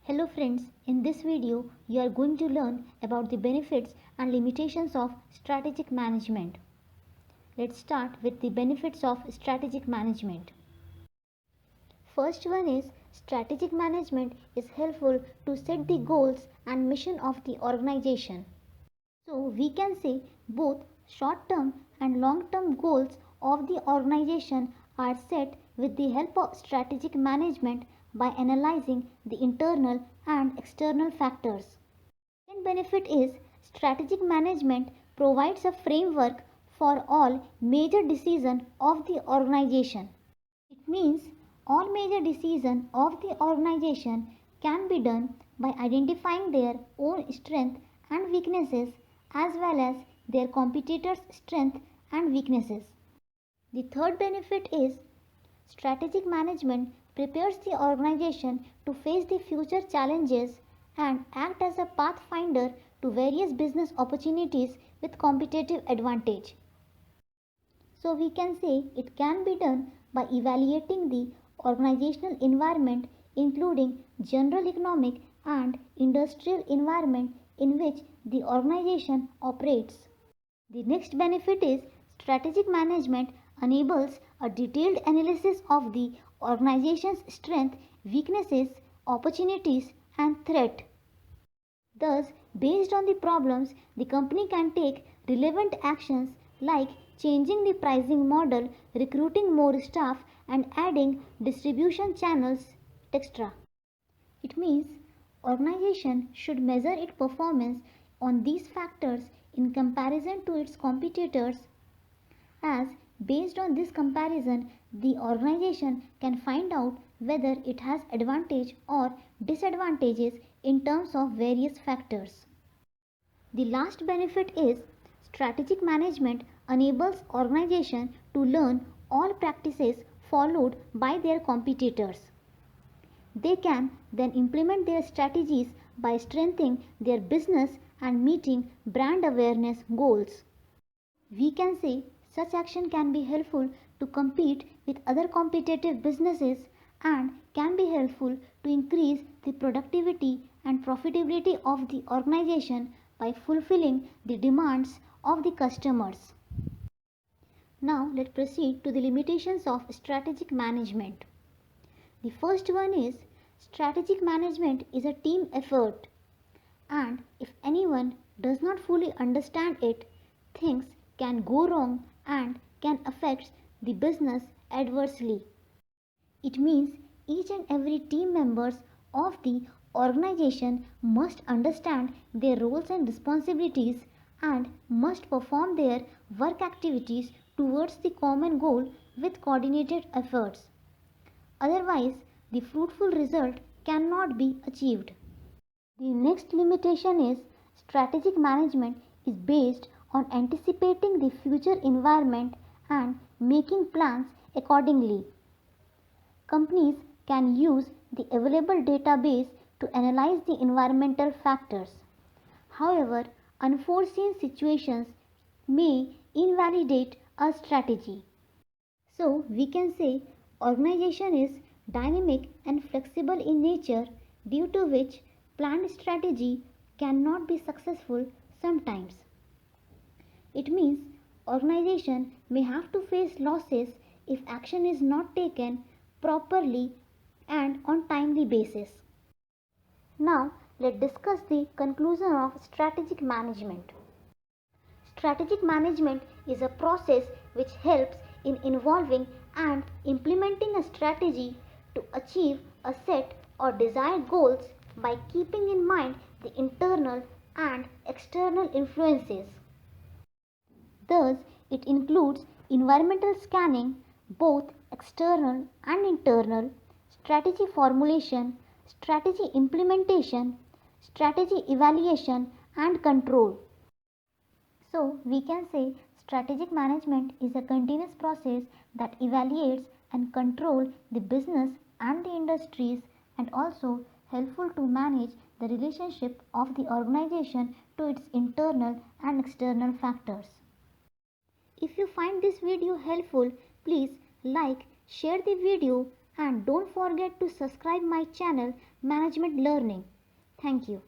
Hello friends, in this video you are going to learn about the benefits and limitations of strategic management. Let's start with the benefits of strategic management. First one is strategic management is helpful to set the goals and mission of the organization. So we can say both short-term and long-term goals of the organization are set with the help of strategic management by analyzing the internal and external factors. Second benefit is strategic management provides a framework for all major decisions of the organization. It means all major decisions of the organization can be done by identifying their own strengths and weaknesses as well as their competitors' strengths and weaknesses. The third benefit is strategic management prepares the organization to face the future challenges and act as a pathfinder to various business opportunities with competitive advantage. So we can say it can be done by evaluating the organizational environment including general economic and industrial environment in which the organization operates. The next benefit is strategic management enables a detailed analysis of the organization's strengths, weaknesses, opportunities and threat. Thus, based on the problems, the company can take relevant actions like changing the pricing model, recruiting more staff and adding distribution channels, etc. It means organization should measure its performance on these factors in comparison to its competitors, as based on this comparison the organization can find out whether it has advantage or disadvantages in terms of various factors. The last benefit is strategic management enables organization to learn all practices followed by their competitors. They can then implement their strategies by strengthening their business and meeting brand awareness goals. We can say such action can be helpful to compete with other competitive businesses and can be helpful to increase the productivity and profitability of the organization by fulfilling the demands of the customers. Now let's proceed to the limitations of strategic management. The first one is strategic management is a team effort, and if anyone does not fully understand it, things can go wrong and can affect the business adversely. It means each and every team members of the organization must understand their roles and responsibilities and must perform their work activities towards the common goal with coordinated efforts. Otherwise, the fruitful result cannot be achieved. The next limitation is strategic management is based on anticipating the future environment and making plans accordingly. Companies can use the available database to analyze the environmental factors. However, unforeseen situations may invalidate a strategy. So, we can say organization is dynamic and flexible in nature, due to which planned strategy cannot be successful sometimes. It means organization may have to face losses if action is not taken properly and on timely basis. Now let's discuss the conclusion of strategic management. Strategic management is a process which helps in involving and implementing a strategy to achieve a set or desired goals by keeping in mind the internal and external influences. Thus, it includes environmental scanning, both external and internal, strategy formulation, strategy implementation, strategy evaluation, and control. So, we can say strategic management is a continuous process that evaluates and controls the business and the industries and also helpful to manage the relationship of the organization to its internal and external factors. If you find this video helpful, please like, share the video And don't forget to subscribe my channel Management Learning. Thank you.